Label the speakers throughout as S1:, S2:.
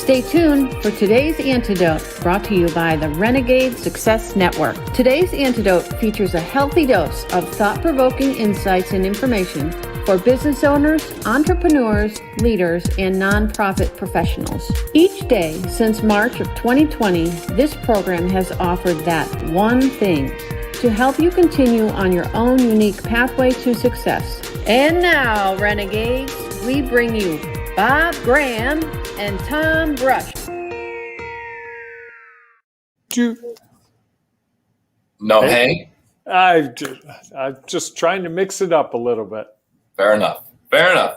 S1: Stay tuned for today's Antidote, brought to you by the Renegade Success Network. Today's Antidote features a healthy dose of thought-provoking insights and information for business owners, entrepreneurs, leaders, and nonprofit professionals. Each day since March of 2020, this program has offered that one thing to help you continue on your own unique pathway to success. And now, Renegades, we bring you Bob Graham and Tom Brush.
S2: No, hey?
S3: I'm just trying to mix it up a little bit.
S2: Fair enough.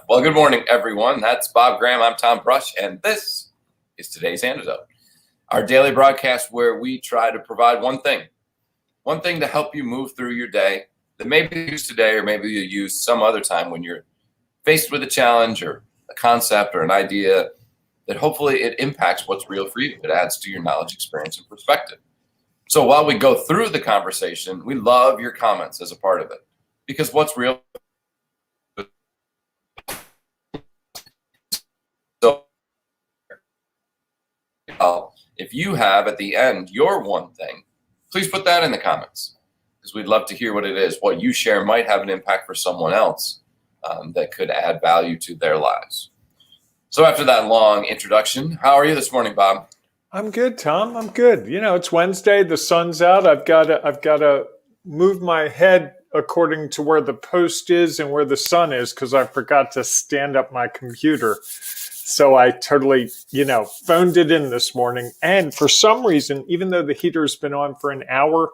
S2: Well, good morning, everyone. That's Bob Graham. I'm Tom Brush, and this is today's Antidote, our daily broadcast where we try to provide one thing to help you move through your day that maybe you use today or maybe you use some other time when you're faced with a challenge or a concept or an idea that hopefully it impacts what's real for you. It adds to your knowledge, experience, and perspective. So while we go through the conversation, we love your comments as a part of it, because what's real. So if you have at the end your one thing, please put that in the comments, because we'd love to hear what it is. What you share might have an impact for someone else that could add value to their lives. So after that long introduction, how are you this morning, Bob?
S3: I'm good, Tom. I'm good. You know, it's Wednesday. The sun's out. I've got to move my head according to where the post is and where the sun is, because I forgot to stand up my computer. So I totally, phoned it in this morning. And for some reason, even though the heater's been on for an hour,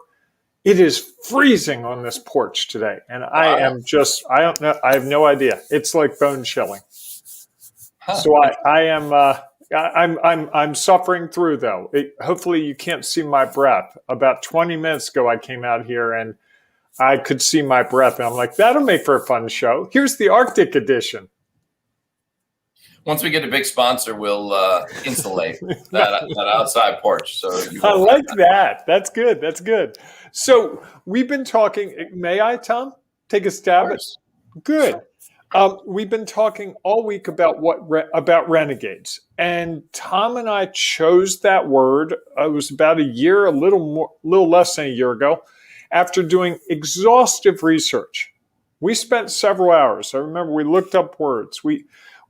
S3: it is freezing on this porch today. And I don't know. I have no idea. It's like bone chilling. Huh. So I'm suffering through, though. Hopefully you can't see my breath. About 20 minutes ago, I came out here and I could see my breath. And I'm like, that'll make for a fun show. Here's the Arctic edition.
S2: Once we get a big sponsor, we'll insulate that outside porch. So
S3: I like that. That's good. So we've been talking. May I, Tom, take a stab at? Good. We've been talking all week about about renegades, and Tom and I chose that word. It was about a little less than a year ago, after doing exhaustive research. We spent several hours. I remember we looked up words.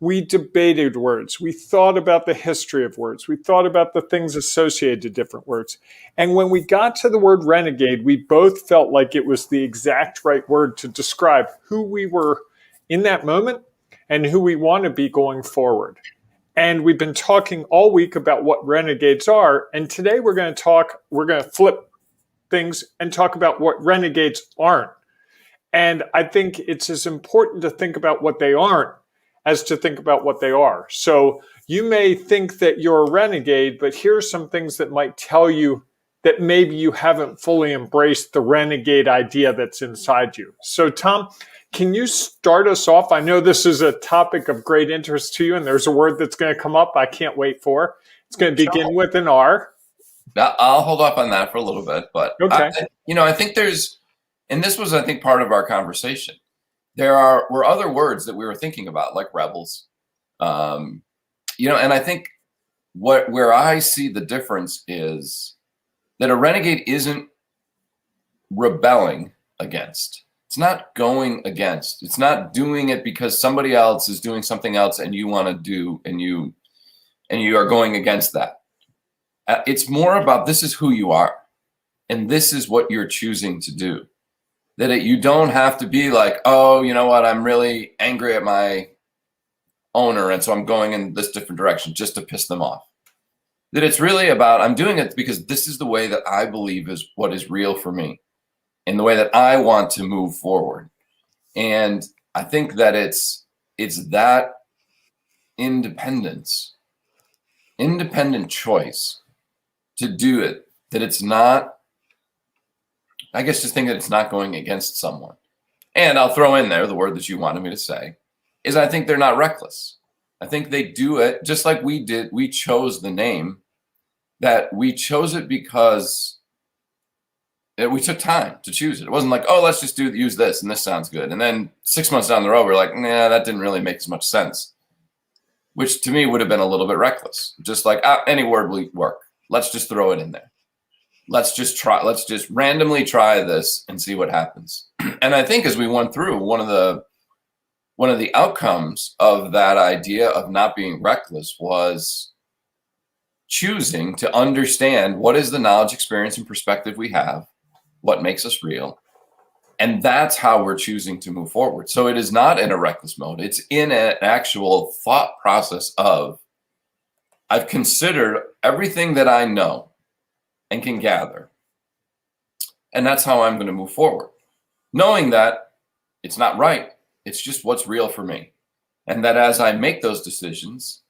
S3: We debated words. We thought about the history of words. We thought about the things associated to different words. And when we got to the word renegade, we both felt like it was the exact right word to describe who we were in that moment and who we want to be going forward. And we've been talking all week about what renegades are. And today we're going to flip things and talk about what renegades aren't. And I think it's as important to think about what they aren't as to think about what they are. So you may think that you're a renegade, but here's some things that might tell you that maybe you haven't fully embraced the renegade idea that's inside you. So Tom, can you start us off? I know this is a topic of great interest to you, and there's a word that's going to come up I can't wait for. It's going to begin with an R.
S2: I'll hold off on that for a little bit, but
S3: okay.
S2: I think and this was, I think, part of our conversation. There were other words that we were thinking about, like rebels, and I think where I see the difference is that a renegade isn't rebelling against. It's not going against. It's not doing it because somebody else is doing something else and you want to do, and you are going against that. It's more about, this is who you are, and this is what you're choosing to do. That you don't have to be like, oh, you know what, I'm really angry at my owner, and so I'm going in this different direction just to piss them off. That it's really about, I'm doing it because this is the way that I believe is what is real for me, and the way that I want to move forward. And I think that it's that independent choice to do it, that it's not, I guess, just think that it's not going against someone. And I'll throw in there the word that you wanted me to say, is I think they're not reckless. I think they do it just like we did. We chose the name, that we chose it because we took time to choose it. It wasn't like, oh, let's just use this and this sounds good. And then 6 months down the road, we're like, nah, that didn't really make as much sense. which to me would have been a little bit reckless. Just like any word will work. Let's just throw it in there. Let's just randomly try this and see what happens. And I think as we went through, one of the outcomes of that idea of not being reckless was choosing to understand what is the knowledge, experience, and perspective we have, what makes us real. And that's how we're choosing to move forward. So it is not in a reckless mode. It's in an actual thought process of, I've considered everything that I know and can gather. And that's how I'm going to move forward. Knowing that it's not right. It's just what's real for me. And that as I make those decisions,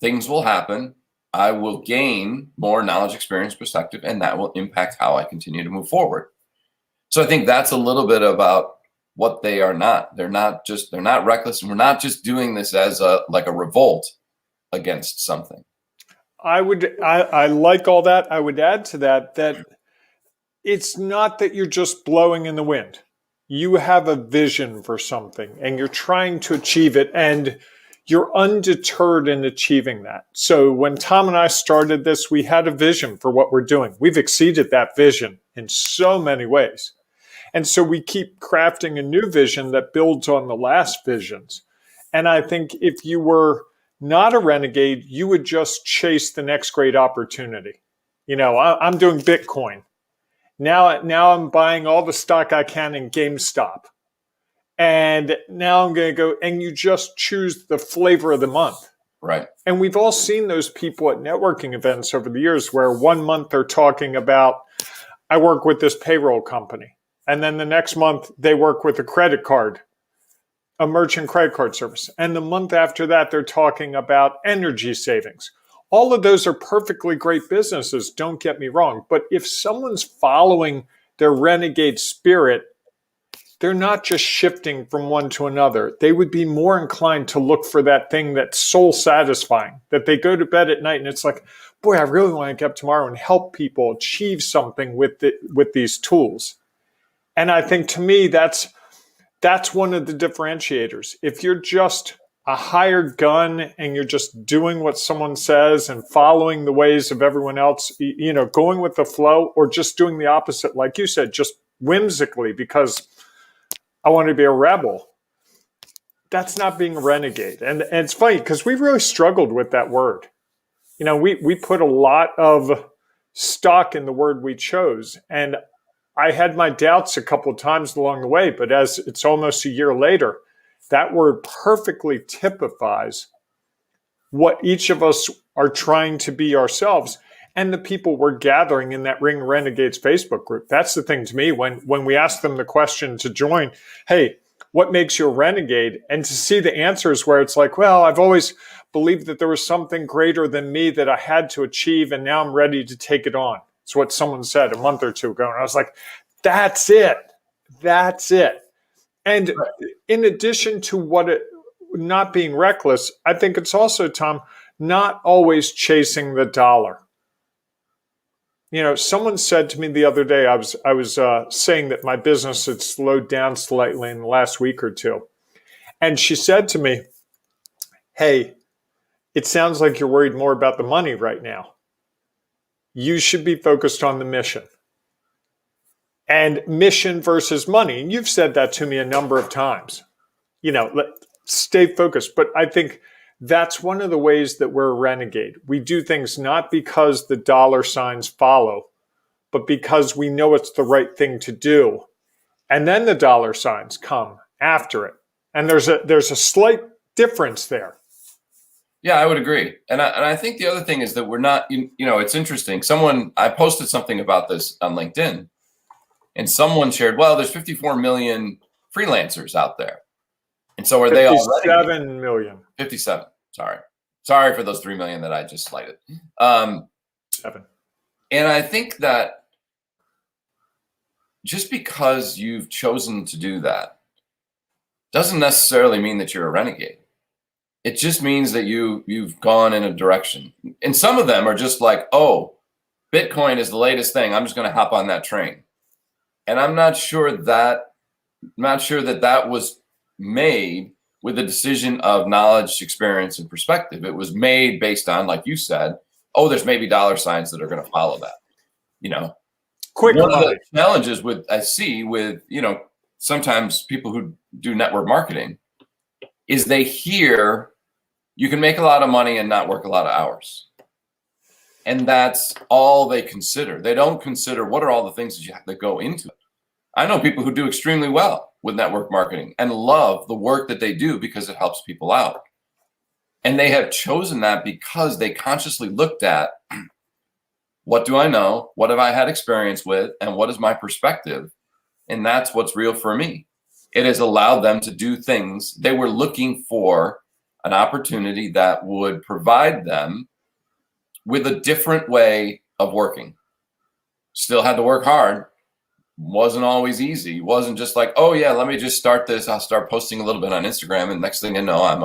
S2: things will happen. I will gain more knowledge, experience, perspective, and that will impact how I continue to move forward. So I think that's a little bit about what they are not. They're not reckless, and we're not just doing this as a revolt against something.
S3: I like all that. I would add to that it's not that you're just blowing in the wind. You have a vision for something and you're trying to achieve it, and you're undeterred in achieving that. So when Tom and I started this, we had a vision for what we're doing. We've exceeded that vision in so many ways. And so we keep crafting a new vision that builds on the last visions. And I think if you were not a renegade, you would just chase the next great opportunity. I'm doing Bitcoin. Now I'm buying all the stock I can in GameStop. And now I'm going to go, and you just choose the flavor of the month.
S2: Right.
S3: And we've all seen those people at networking events over the years where 1 month they're talking about, I work with this payroll company. And then the next month they work with a merchant credit card service. And the month after that, they're talking about energy savings. All of those are perfectly great businesses, don't get me wrong. But if someone's following their renegade spirit, they're not just shifting from one to another. They would be more inclined to look for that thing that's soul satisfying, that they go to bed at night and it's like, boy, I really want to get up tomorrow and help people achieve something with these tools. And I think to me, that's one of the differentiators. If you're just a hired gun and you're just doing what someone says and following the ways of everyone else, going with the flow, or just doing the opposite, like you said, just whimsically because I want to be a rebel, that's not being a renegade. And it's funny because we really struggled with that word. We put a lot of stock in the word we chose. And I had my doubts a couple of times along the way, but as it's almost a year later, that word perfectly typifies what each of us are trying to be ourselves and the people we're gathering in that Ring Renegades Facebook group. That's the thing to me when we ask them the question to join, hey, what makes you a renegade? And to see the answers where it's like, well, I've always believed that there was something greater than me that I had to achieve, and now I'm ready to take it on. It's what someone said a month or two ago. And I was like, that's it. That's it. And in addition to not being reckless, I think it's also, Tom, not always chasing the dollar. Someone said to me the other day, I was saying that my business had slowed down slightly in the last week or two. And she said to me, hey, it sounds like you're worried more about the money right now. You should be focused on the mission. And mission versus money. And you've said that to me a number of times. Stay focused. But I think that's one of the ways that we're a renegade. We do things not because the dollar signs follow, but because we know it's the right thing to do. And then the dollar signs come after it. And there's a slight difference there.
S2: Yeah, I would agree. And I think the other thing is that we're not, it's interesting. I posted something about this on LinkedIn, and someone shared, well, there's 54 million freelancers out there. And so are they all
S3: 57 million.
S2: 57. Sorry for those 3 million that I just slighted.
S3: 7.
S2: And I think that just because you've chosen to do that doesn't necessarily mean that you're a renegade. It just means that you've gone in a direction. And some of them are just like, oh, Bitcoin is the latest thing. I'm just going to hop on that train. And I'm not sure that was made with a decision of knowledge, experience, and perspective. It was made based on, like you said, oh, there's maybe dollar signs that are going to follow that. You know,
S3: Quick
S2: one of
S3: money.
S2: the challenges I see with, sometimes people who do network marketing is they hear you can make a lot of money and not work a lot of hours. And that's all they consider. They don't consider what are all the things that go into it. I know people who do extremely well with network marketing and love the work that they do because it helps people out. And they have chosen that because they consciously looked at what do I know? What have I had experience with? And what is my perspective? And that's what's real for me. It has allowed them to do things. They were looking for an opportunity that would provide them with a different way of working. Still had to work hard. Wasn't always easy. Wasn't just like, oh yeah, let me just start this. I'll start posting a little bit on Instagram, and next thing you know, I'm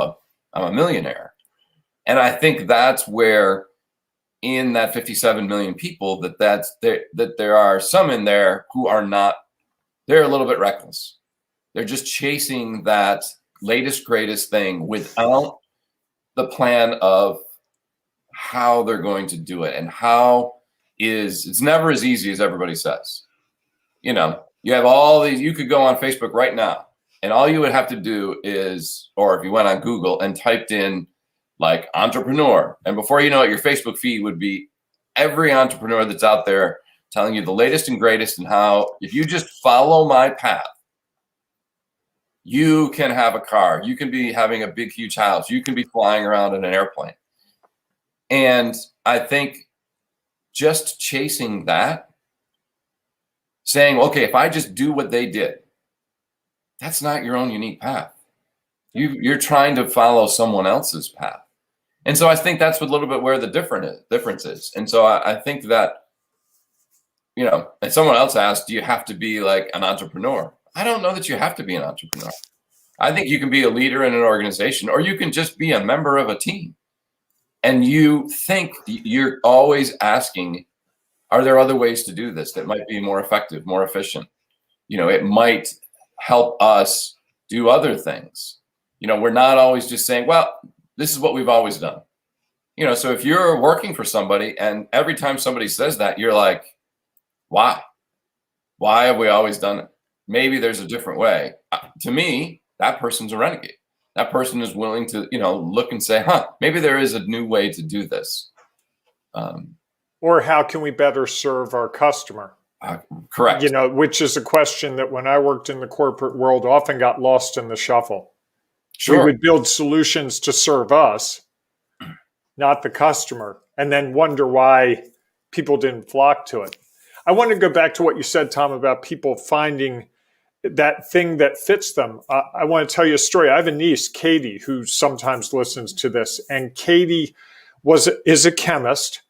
S2: a millionaire. And I think that's where, in that 57 million people, that there are some in there who are not. They're a little bit reckless. They're just chasing that latest, greatest thing without the plan of how they're going to do it, and it's never as easy as everybody says. You have all these, you could go on Facebook right now and all you would have to do is, or if you went on Google and typed in like entrepreneur, and before you know it, your Facebook feed would be every entrepreneur that's out there telling you the latest and greatest, and how if you just follow my path, you can have a car, you can be having a big, huge house, you can be flying around in an airplane. And I think just chasing that, saying, okay, if I just do what they did, that's not your own unique path. You're trying to follow someone else's path. And so I think that's a little bit where the difference is. And so I think that, and someone else asked, do you have to be like an entrepreneur? I don't know that you have to be an entrepreneur. I think you can be a leader in an organization, or you can just be a member of a team. And you think you're always asking, are there other ways to do this that might be more effective, more efficient? It might help us do other things. We're not always just saying, well, this is what we've always done. So if you're working for somebody and every time somebody says that, you're like, why? Why have we always done it? Maybe there's a different way. To me, that person's a renegade. That person is willing to, look and say, maybe there is a new way to do this.
S3: Or how can we better serve our customer?
S2: Correct.
S3: Which is a question that when I worked in the corporate world often got lost in the shuffle.
S2: Sure.
S3: We would build solutions to serve us, not the customer, and then wonder why people didn't flock to it. I want to go back to what you said, Tom, about people finding that thing that fits them. I want to tell you a story. I have a niece, Katie, who sometimes listens to this, and Katie is a chemist.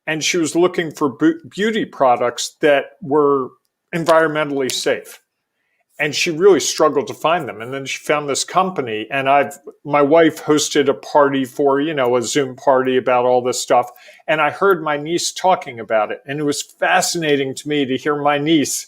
S3: And she was looking for beauty products that were environmentally safe. And she really struggled to find them. And then she found this company. And my wife hosted a party for, a Zoom party about all this stuff. And I heard my niece talking about it. And it was fascinating to me to hear my niece,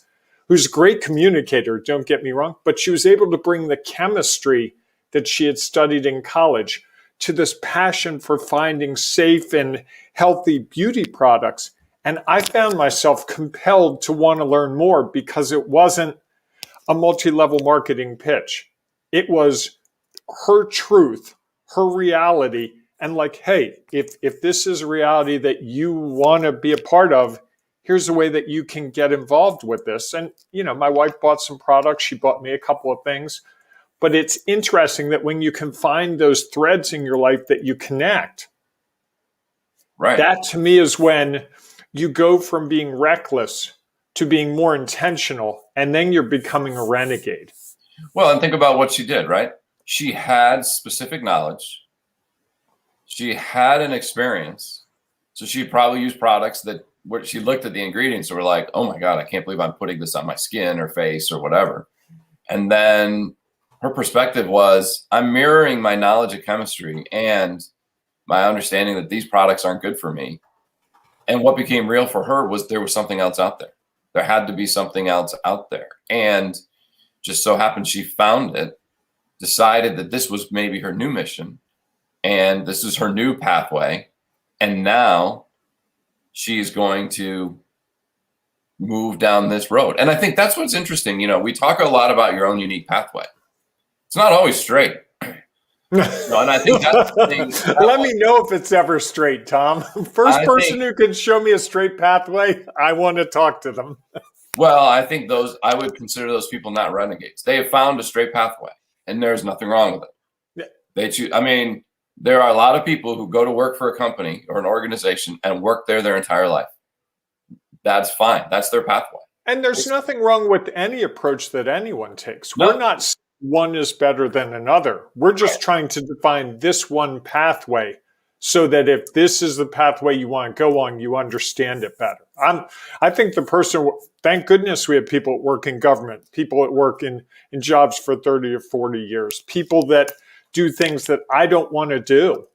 S3: who's a great communicator, don't get me wrong, but she was able to bring the chemistry that she had studied in college to this passion for finding safe and healthy beauty products. And I found myself compelled to want to learn more because it wasn't a multi-level marketing pitch. It was her truth, her reality, and like, hey, if this is a reality that you want to be a part of, here's a way that you can get involved with this. And, my wife bought some products. She bought me a couple of things. But it's interesting that when you can find those threads in your life that you connect,
S2: right?
S3: That to me is when you go from being reckless to being more intentional, and then you're becoming a renegade.
S2: Well, and think about what she did, right? She had specific knowledge. She had an experience. So she probably used products where she looked at the ingredients and were like, oh my God, I can't believe I'm putting this on my skin or face or whatever. And then her perspective was, I'm mirroring my knowledge of chemistry and my understanding that these products aren't good for me. And what became real for her was there was something else out there. There had to be something else out there. And just so happened she found it. decided that this was maybe her new mission and this is her new pathway. And now she's going to move down this road. And I think that's what's interesting. We talk a lot about your own unique pathway. It's not always straight. And I think that's the thing.
S3: Let me know if it's ever straight, Tom. First person who can show me a straight pathway, I want to talk to them.
S2: Well, I think I would consider those people not renegades. They have found a straight pathway, and there's nothing wrong with it.
S3: Yeah.
S2: They choose. I mean, there are a lot of people who go to work for a company or an organization and work there their entire life. That's fine. That's their pathway.
S3: And there's nothing wrong with any approach that anyone takes.
S2: No.
S3: We're not saying one is better than another. We're just trying to define this one pathway so that if this is the pathway you want to go on, you understand it better. I think thank goodness we have people that work in government, people that work in jobs for 30 or 40 years, people that do things that I don't want to do.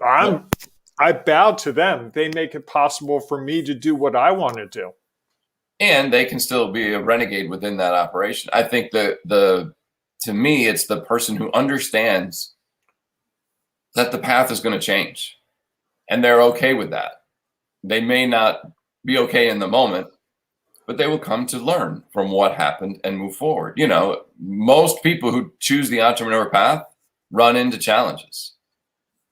S3: I bow to them. They make it possible for me to do what I want to do.
S2: And they can still be a renegade within that operation. I think to me, it's the person who understands that the path is going to change and they're okay with that. They may not be okay in the moment, but they will come to learn from what happened and move forward. Most people who choose the entrepreneur path run into challenges.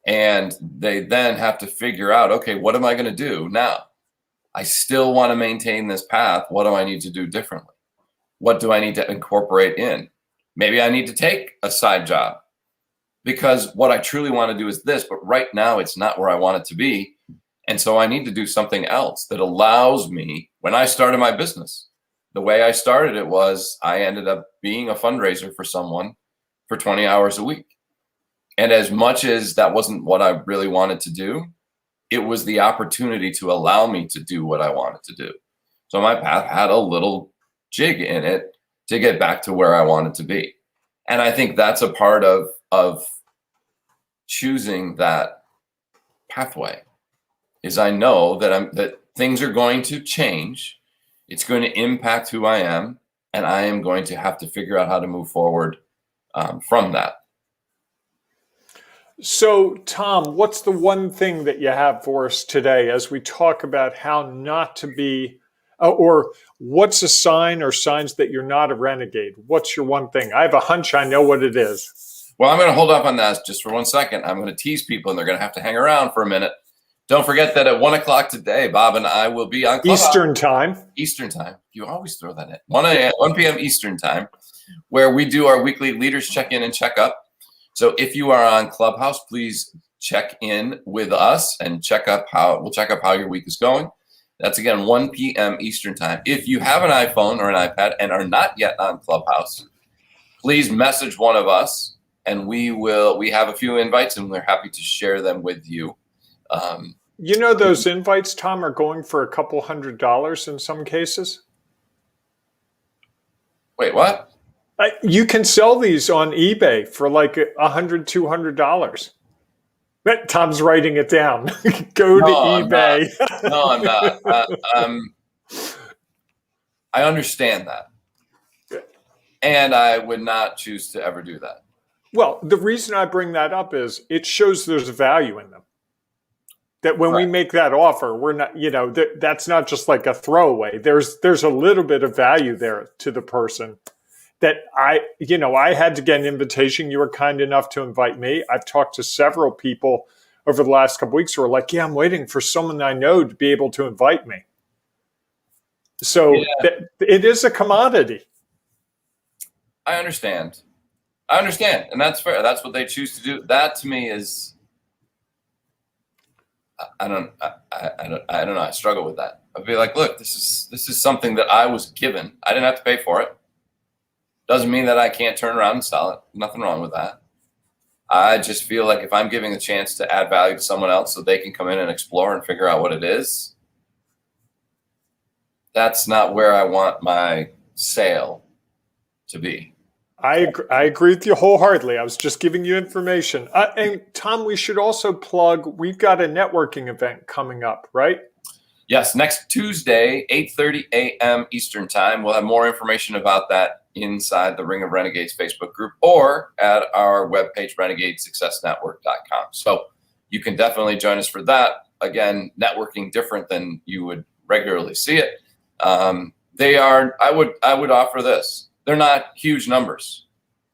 S2: And they then have to figure out, okay, what am I going to do now? I still want to maintain this path. What do I need to do differently? What do I need to incorporate in? Maybe I need to take a side job because what I truly want to do is this, but right now it's not where I want it to be. And so I need to do something else that allows me, when I started my business, the way I started it was I ended up being a fundraiser for someone for 20 hours a week. And as much as that wasn't what I really wanted to do, it was the opportunity to allow me to do what I wanted to do. So my path had a little jig in it to get back to where I wanted to be. And I think that's a part of choosing that pathway is I know that things are going to change. It's going to impact who I am, and I am going to have to figure out how to move forward from that.
S3: So, Tom, what's the one thing that you have for us today as we talk about how not to be, or what's a sign or signs that you're not a renegade? What's your one thing? I have a hunch I know what it is.
S2: Well, I'm going to hold up on that just for 1 second. I'm going to tease people, and they're going to have to hang around for a minute. Don't forget that at 1 o'clock today, Bob and I will be on Clubhouse.
S3: Eastern time.
S2: Eastern time. You always throw that in. 1 p.m. Eastern time, where we do our weekly leaders check-in and check-up. So if you are on Clubhouse, please check in with us and we'll check up how your week is going. That's again 1 p.m. Eastern time. If you have an iPhone or an iPad and are not yet on Clubhouse, please message one of us and we have a few invites and we're happy to share them with you.
S3: Those invites, Tom, are going for a couple $100 in some cases.
S2: Wait, what?
S3: You can sell these on eBay for like $100, $200. Tom's writing it down. Go to eBay.
S2: No, I'm not. I understand that. And I would not choose to ever do that.
S3: Well, the reason I bring that up is it shows there's value in them. That when we make that offer, we're not, that's not just like a throwaway. There's a little bit of value there to the person. That I had to get an invitation. You were kind enough to invite me. I've talked to several people over the last couple of weeks who are like, yeah, I'm waiting for someone I know to be able to invite me. So it is a commodity.
S2: I understand. And that's fair. That's what they choose to do. That to me is, I don't know. I struggle with that. I'd be like, look, this is something that I was given. I didn't have to pay for it. Doesn't mean that I can't turn around and sell it. Nothing wrong with that. I just feel like if I'm giving a chance to add value to someone else so they can come in and explore and figure out what it is, that's not where I want my sale to be.
S3: I agree with you wholeheartedly. I was just giving you information. And Tom, we should also plug, we've got a networking event coming up, right?
S2: Yes, next Tuesday, 8:30 a.m. Eastern time. We'll have more information about that inside the Ring of Renegades Facebook group or at our webpage, renegadesuccessnetwork.com. So you can definitely join us for that. Again, networking different than you would regularly see it. They are, I would offer this. They're not huge numbers,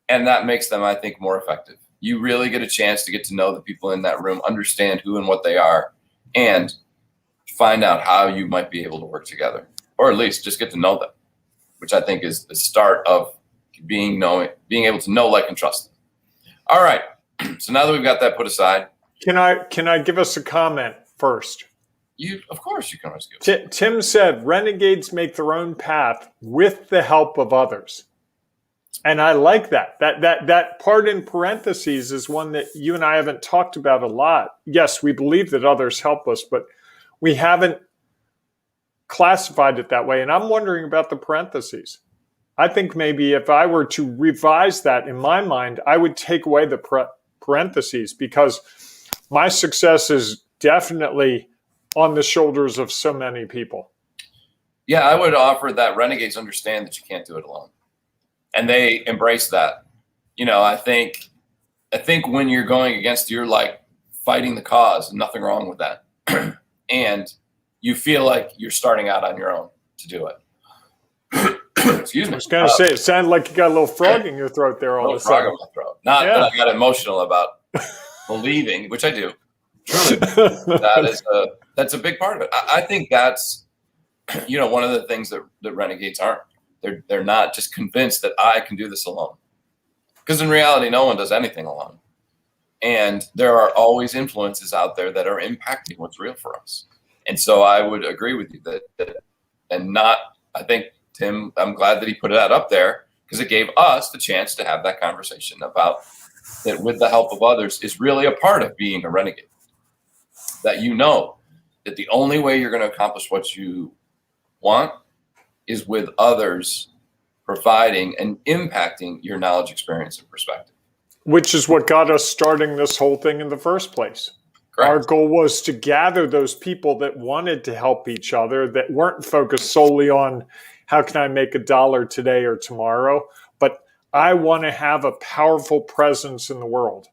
S2: and that makes them, I think, more effective. You really get a chance to get to know the people in that room, understand who and what they are, and find out how you might be able to work together, or at least just get to know them, which I think is the start of being able to know, like, and trust them. All right. So now that we've got that put aside,
S3: can I give us a comment first?
S2: Of course, you can always give.
S3: Tim said, renegades make their own path with the help of others. And I like that. That part in parentheses is one that you and I haven't talked about a lot. Yes, we believe that others help us, but we haven't classified it that way. And I'm wondering about the parentheses. I think maybe if I were to revise that in my mind, I would take away the parentheses, because my success is definitely on the shoulders of so many people.
S2: Yeah, I would offer that renegades understand that you can't do it alone, and they embrace that. I think when you're going against, you're like fighting the cause, nothing wrong with that. And you feel like you're starting out on your own to do it. Excuse me.
S3: I was going to say, it sounded like you got a little frog in your throat there all of a
S2: frog
S3: sudden.
S2: in my throat. Not that I got emotional about believing, which I do. Truly, that's a big part of it. I think that's, one of the things that renegades aren't. They're not just convinced that I can do this alone, because in reality, no one does anything alone. And there are always influences out there that are impacting what's real for us. And so I would agree with you I think, Tim, I'm glad that he put that up there, because it gave us the chance to have that conversation about that with the help of others is really a part of being a renegade. That that the only way you're going to accomplish what you want is with others providing and impacting your knowledge, experience, and perspective.
S3: Which is what got us starting this whole thing in the first place. Correct. Our goal was to gather those people that wanted to help each other, that weren't focused solely on how can I make $1 today or tomorrow, but I want to have a powerful presence in the world.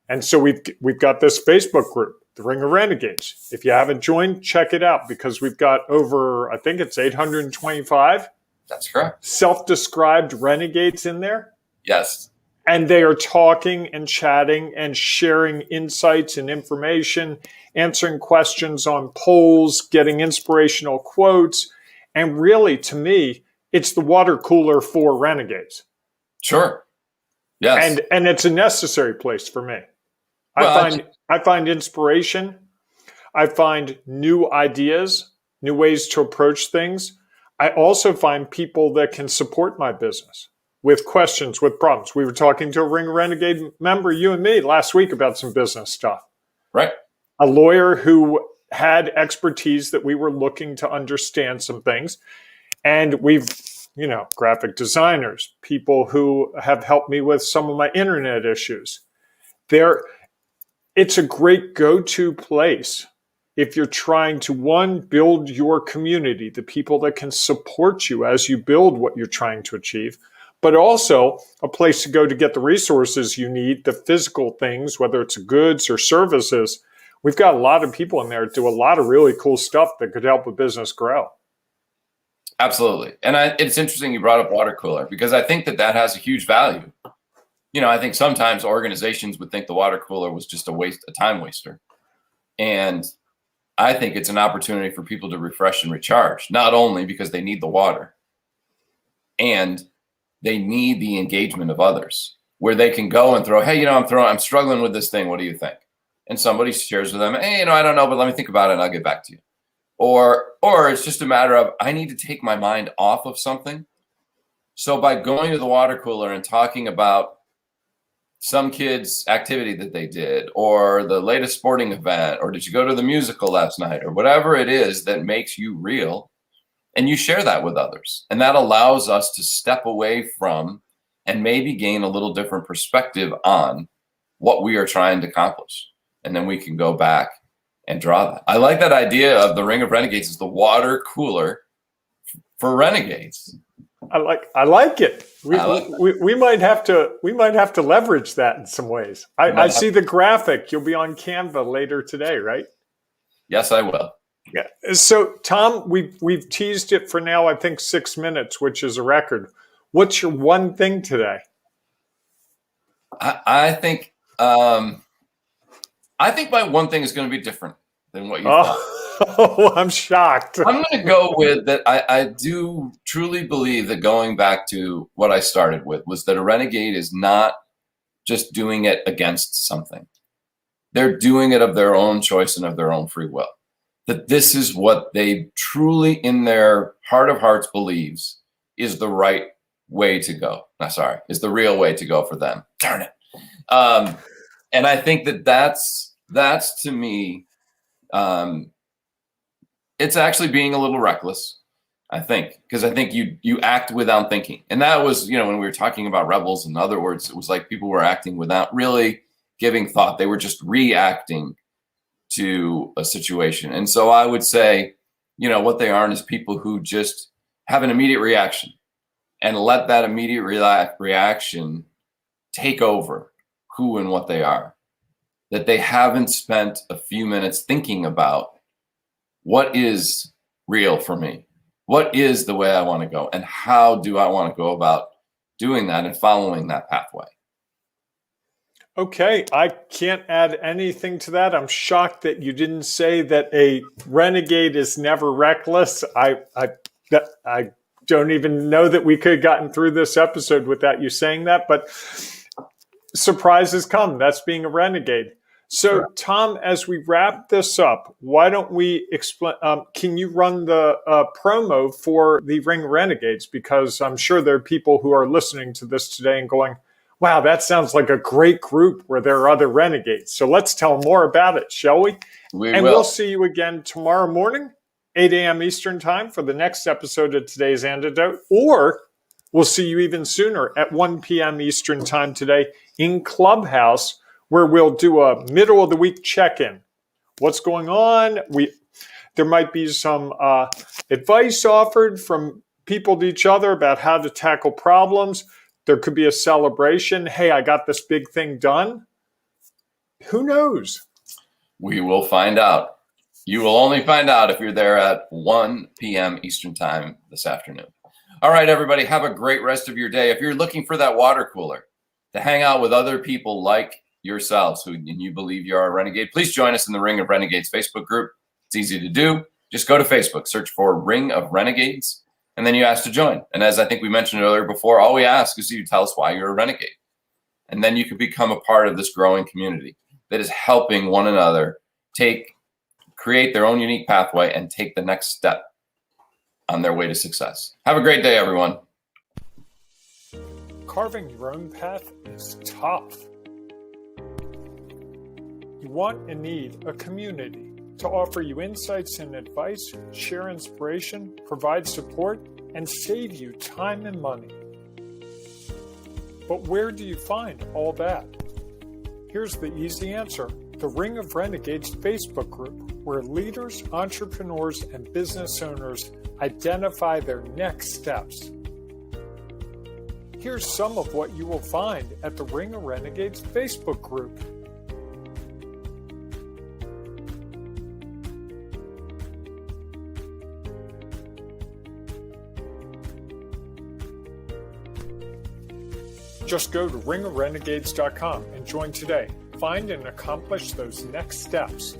S3: And so we've got this Facebook group, the Ring of Renegades. If you haven't joined, check it out, because we've got over, I think it's 825.
S2: That's correct.
S3: Self-described renegades in there.
S2: Yes.
S3: And they are talking and chatting and sharing insights and information, answering questions on polls, getting inspirational quotes. And really, to me, it's the water cooler for renegades.
S2: Sure. Yes.
S3: And it's a necessary place for me.
S2: Well,
S3: I find inspiration. I find new ideas, new ways to approach things. I also find people that can support my business with questions, with problems. We were talking to a Ring Renegade member, you and me, last week about some business stuff.
S2: Right.
S3: A lawyer who had expertise that we were looking to understand some things. And we've, graphic designers, people who have helped me with some of my internet issues. It's a great go-to place if you're trying to, one, build your community, the people that can support you as you build what you're trying to achieve, but also a place to go to get the resources you need, the physical things, whether it's goods or services. We've got a lot of people in there that do a lot of really cool stuff that could help a business grow.
S2: Absolutely. And it's interesting you brought up water cooler, because I think that has a huge value. I think sometimes organizations would think the water cooler was just a time waster. And I think it's an opportunity for people to refresh and recharge, not only because they need the water, and they need the engagement of others, where they can go and throw, hey, I'm struggling with this thing. What do you think? And somebody shares with them, hey, I don't know, but let me think about it and I'll get back to you. Or it's just a matter of, I need to take my mind off of something. So by going to the water cooler and talking about some kid's activity that they did, or the latest sporting event, or did you go to the musical last night, or whatever it is that makes you real, and you share that with others. And that allows us to step away from and maybe gain a little different perspective on what we are trying to accomplish. And then we can go back and draw that. I like that idea of the Ring of Renegades as the water cooler for renegades.
S3: I like it.
S2: I like that.
S3: We might have to leverage that in some ways. I see the graphic. You'll be on Canva later today, right?
S2: Yes, I will.
S3: Yeah. So Tom, we've teased it for now, I think 6 minutes, which is a record. What's your one thing today?
S2: I think my one thing is going to be different than what you thought.
S3: Oh, I'm shocked.
S2: I'm going to go with that. I do truly believe that going back to what I started with was that a renegade is not just doing it against something. They're doing it of their own choice and of their own free will. That this is what they truly in their heart of hearts believes is the right way to go. Is the real way to go for them. Darn it. And I think that's to me, it's actually being a little reckless, I think, because I think you act without thinking. And that was, when we were talking about rebels, in other words, it was like people were acting without really giving thought. They were just reacting to a situation. And so I would say, what they aren't is people who just have an immediate reaction and let that immediate reaction take over who and what they are. That they haven't spent a few minutes thinking about what is real for me? What is the way I want to go? And how do I want to go about doing that and following that pathway?
S3: Okay, I can't add anything to that. I'm shocked that you didn't say that a renegade is never reckless. I don't even know that we could have gotten through this episode without you saying that, but surprises come. That's being a renegade. So, sure. Tom, as we wrap this up, why don't we explain? Can you run the promo for the Ring of Renegades? Because I'm sure there are people who are listening to this today and going, wow, that sounds like a great group where there are other renegades. So let's tell more about it, shall we? We'll see you again tomorrow morning, 8 a.m. Eastern time for the next episode of today's Antidote. Or we'll see you even sooner at 1 p.m. Eastern time today in Clubhouse, where we'll do a middle of the week check-in. What's going on? There might be some advice offered from people to each other about how to tackle problems. There could be a celebration. Hey, I got this big thing done. Who knows?
S2: We will find out. You will only find out if you're there at 1 p.m. Eastern time this afternoon. All right, everybody, have a great rest of your day. If you're looking for that water cooler to hang out with other people like yourselves and you believe you're a renegade, please join us in the Ring of Renegades Facebook group. It's easy to do. Just go to Facebook, search for Ring of Renegades, and then you ask to join. And as I think we mentioned earlier before, all we ask is you tell us why you're a renegade. And then you can become a part of this growing community that is helping one another create their own unique pathway and take the next step on their way to success. Have a great day, everyone.
S3: Carving your own path is tough. You want and need a community to offer you insights and advice, share inspiration, provide support, and save you time and money. But where do you find all that? Here's the easy answer: the Ring of Renegades Facebook group, where leaders, entrepreneurs, and business owners identify their next steps. Here's some of what you will find at the Ring of Renegades Facebook group. Just go to ringofrenegades.com and join today. Find and accomplish those next steps.